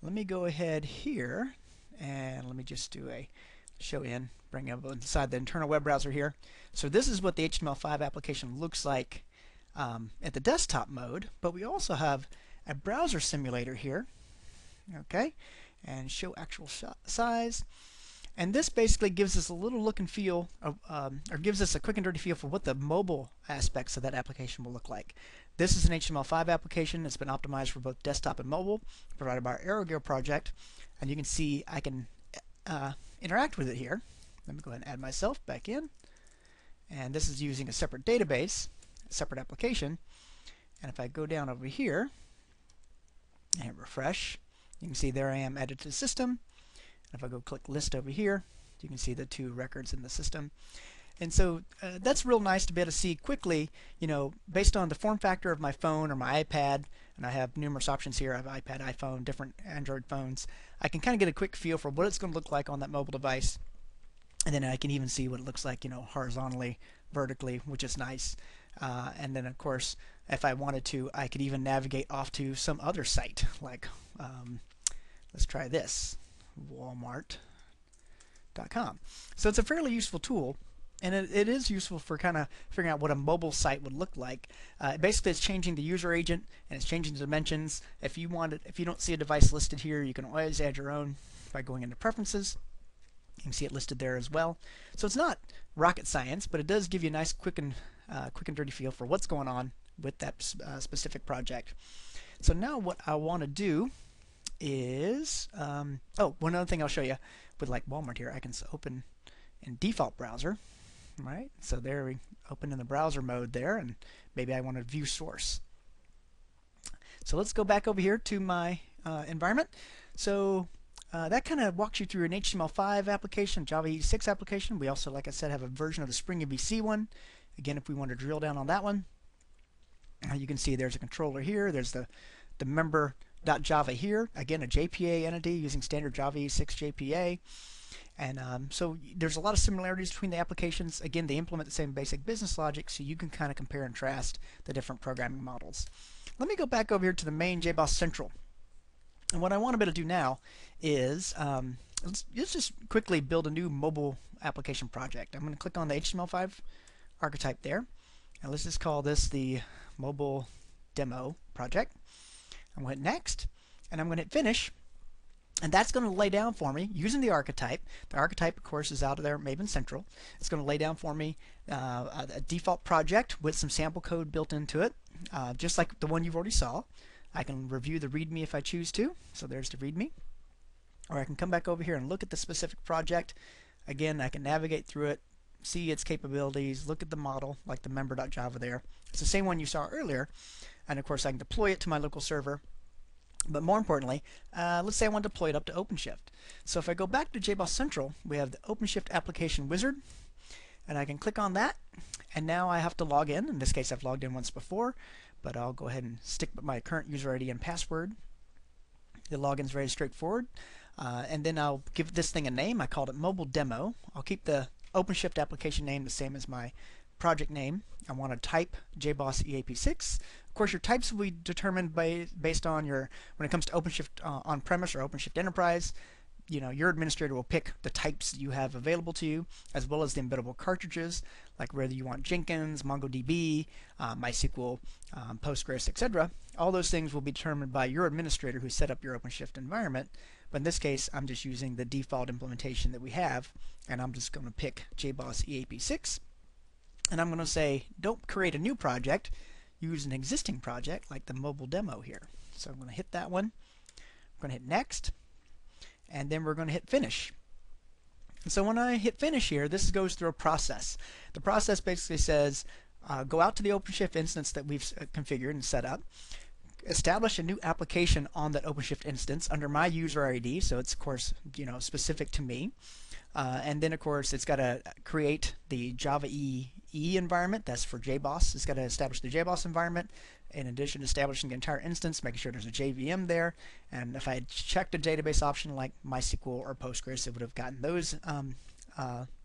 let me go ahead here and let me just do a show in, bring up inside the internal web browser here. So this is what the HTML5 application looks like at the desktop mode, but we also have a browser simulator here, okay, and show actual size. And this basically gives us a little look and feel, or gives us a quick and dirty feel for what the mobile aspects of that application will look like. This is an HTML5 application. It's been optimized for both desktop and mobile, provided by our AeroGear project. And you can see I can interact with it here. Let me go ahead and add myself back in. And this is using a separate database, a separate application. And if I go down over here and refresh, you can see there I am added to the system. If I go click list over here, you can see the two records in the system. And so that's real nice to be able to see quickly, you know, based on the form factor of my phone or my iPad, and I have numerous options here. I have iPad, iPhone, different Android phones. I can kind of get a quick feel for what it's going to look like on that mobile device. And then I can even see what it looks like, you know, horizontally, vertically, which is nice. And then, of course, if I wanted to, I could even navigate off to some other site, like, let's try this. Walmart.com. So it's a fairly useful tool, and it is useful for kind of figuring out what a mobile site would look like. Basically, it's changing the user agent and it's changing the dimensions. If you don't see a device listed here, you can always add your own by going into preferences. You can see it listed there as well. So it's not rocket science, but it does give you a nice quick and dirty feel for what's going on with that specific project. So now what I want to do is, one other thing I'll show you with like Walmart here, I can open in default browser, right? So there we open in the browser mode there, and maybe I want to view source. So let's go back over here to my environment. So that kind of walks you through an HTML5 application, Java EE6 application. We also, like I said, have a version of the Spring MVC one. Again, if we want to drill down on that one, you can see there's a controller here. There's the member.java here. Again, a JPA entity using standard Java EE6 JPA. And so there's a lot of similarities between the applications. Again, they implement the same basic business logic, so you can kind of compare and contrast the different programming models. Let me go back over here to the main JBoss Central. And what I want to be able to do now is let's just quickly build a new mobile application project. I'm going to click on the HTML5 archetype there, and let's just call this the mobile demo project. I'm going to hit next, and I'm going to hit finish, and that's going to lay down for me using the archetype. The archetype, of course, is out of there, Maven Central. It's going to lay down for me a default project with some sample code built into it, just like the one you've already saw. I can review the README if I choose to, so there's the README. Or I can come back over here and look at the specific project. Again, I can navigate through it, see its capabilities, look at the model, like the member.java there. It's the same one you saw earlier. And of course I can deploy it to my local server. But more importantly, let's say I want to deploy it up to Openshift. So if I go back to JBoss Central, we have the Openshift application wizard, and I can click on that, and now I have to log in. In this case I've logged in once before, but I'll go ahead and stick with my current user ID and password. The login is very straightforward, and then I'll give this thing a name. I called it Mobile Demo. I'll keep the Openshift application name the same as my project name. I want to type JBoss EAP6. Of course, your types will be determined based on when it comes to OpenShift on-premise or OpenShift Enterprise, you know, your administrator will pick the types you have available to you, as well as the embeddable cartridges, like whether you want Jenkins, MongoDB, MySQL, Postgres, etc. All those things will be determined by your administrator who set up your OpenShift environment. But in this case, I'm just using the default implementation that we have, and I'm just going to pick JBoss EAP6. And I'm going to say, don't create a new project, use an existing project like the mobile demo here. So I'm going to hit that one. I'm going to hit next, and then we're going to hit finish. And so when I hit finish here, this goes through a process. The process basically says, go out to the OpenShift instance that we've configured and set up, establish a new application on that OpenShift instance under my user ID, so it's of course, you know, specific to me. And then of course it's got to create the Java EE environment. That's for JBoss. It's got to establish the JBoss environment. In addition to establishing the entire instance, making sure there's a JVM there. And if I had checked a database option like MySQL or Postgres, it would have gotten those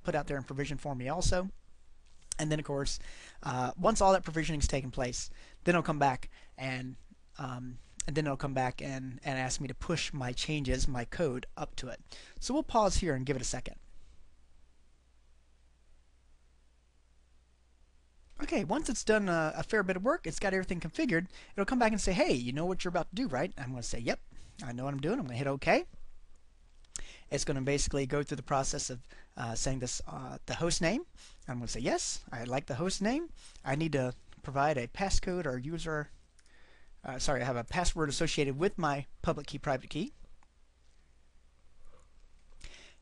put out there in provision for me also. And then of course, once all that provisioning has taken place, then I'll come back and and then it'll come back and ask me to push my changes, my code, up to it. So we'll pause here and give it a second. Okay, once it's done a fair bit of work, it's got everything configured, it'll come back and say, hey, you know what you're about to do, right? I'm going to say, yep, I know what I'm doing. I'm going to hit OK. It's going to basically go through the process of saying this the host name. I'm going to say, yes, I like the host name. I need to provide a passcode or user, sorry, I have a password associated with my public key, private key.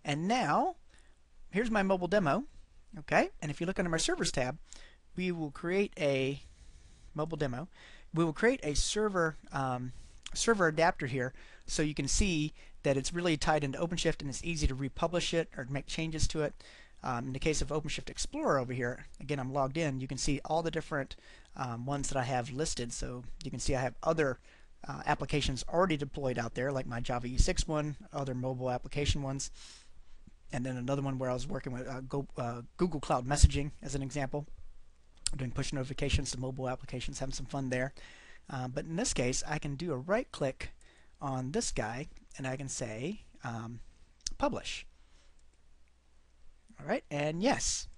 And now, here's my mobile demo. Okay, and if you look under my servers tab, we will create a mobile demo. We will create a server adapter here, so you can see that it's really tied into Openshift and it's easy to republish it or make changes to it. In the case of Openshift Explorer over here, again, I'm logged in. You can see all the different ones that I have listed. So you can see I have other applications already deployed out there, like my Java EE6 one, other mobile application ones, and then another one where I was working with Google Cloud Messaging as an example. I'm doing push notifications to mobile applications, having some fun there. But in this case, I can do a right click on this guy and I can say publish. All right, and yes.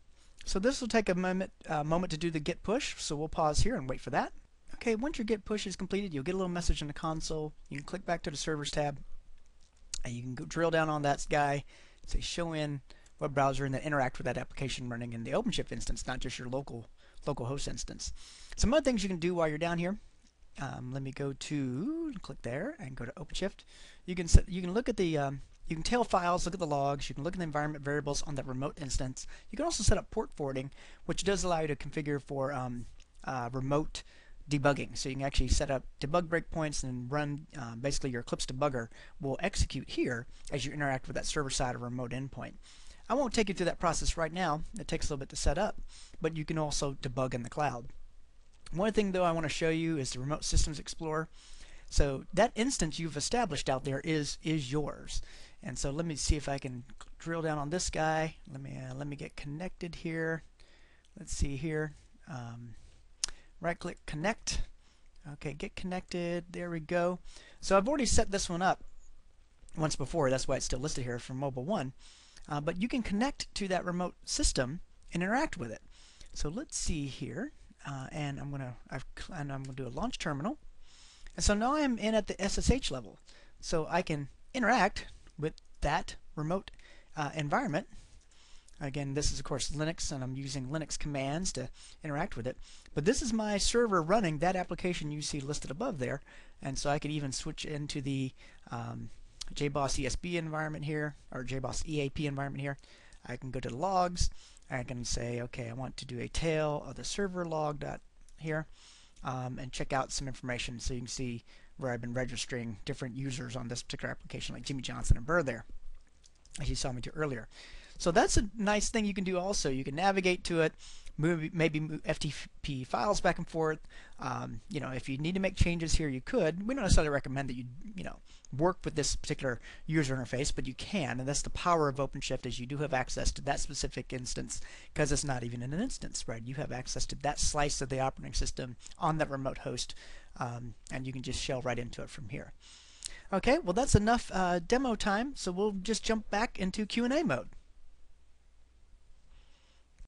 So this will take a moment to do the git push, so we'll pause here and wait for that. Okay, once your git push is completed, you'll get a little message in the console. You can click back to the servers tab and you can go drill down on that guy, say show in web browser, and then interact with that application running in the Openshift instance, not just your local host instance. Some other things you can do while you're down here. Let me go to, click there and go to Openshift. You can look at the you can tail files, look at the logs, you can look at the environment variables on that remote instance. You can also set up port forwarding, which does allow you to configure for remote debugging. So you can actually set up debug breakpoints and run basically your Eclipse debugger will execute here as you interact with that server side or remote endpoint. I won't take you through that process right now. It takes a little bit to set up, but you can also debug in the cloud. One thing though I want to show you is the Remote Systems Explorer. So that instance you've established out there is yours. And so let me see if I can drill down on this guy. Let me get connected here. Let's see here. Right click connect. Okay, get connected. There we go. So I've already set this one up once before. That's why it's still listed here from Mobile 1. But you can connect to that remote system and interact with it. So let's see here. And I'm gonna do a launch terminal. And so now I'm in at the SSH level. So I can interact with that remote environment. Again, this is of course Linux, and I'm using Linux commands to interact with it. But this is my server running that application you see listed above there. And so I could even switch into the JBoss ESB environment here, or JBoss EAP environment here. I can go to the logs. I can say, okay, I want to do a tail of the server log dot here, and check out some information so you can see where I've been registering different users on this particular application, like Jimmy Johnson and Burr there, as you saw me do earlier. So that's a nice thing you can do also. You can navigate to it, maybe move FTP files back and forth. You know, if you need to make changes here, you could. We don't necessarily recommend that you work with this particular user interface, but you can, and that's the power of Openshift, is you do have access to that specific instance, because it's not even in an instance, right? You have access to that slice of the operating system on that remote host, and you can just shell right into it from here. Okay, well that's enough demo time, so we'll just jump back into Q&A mode.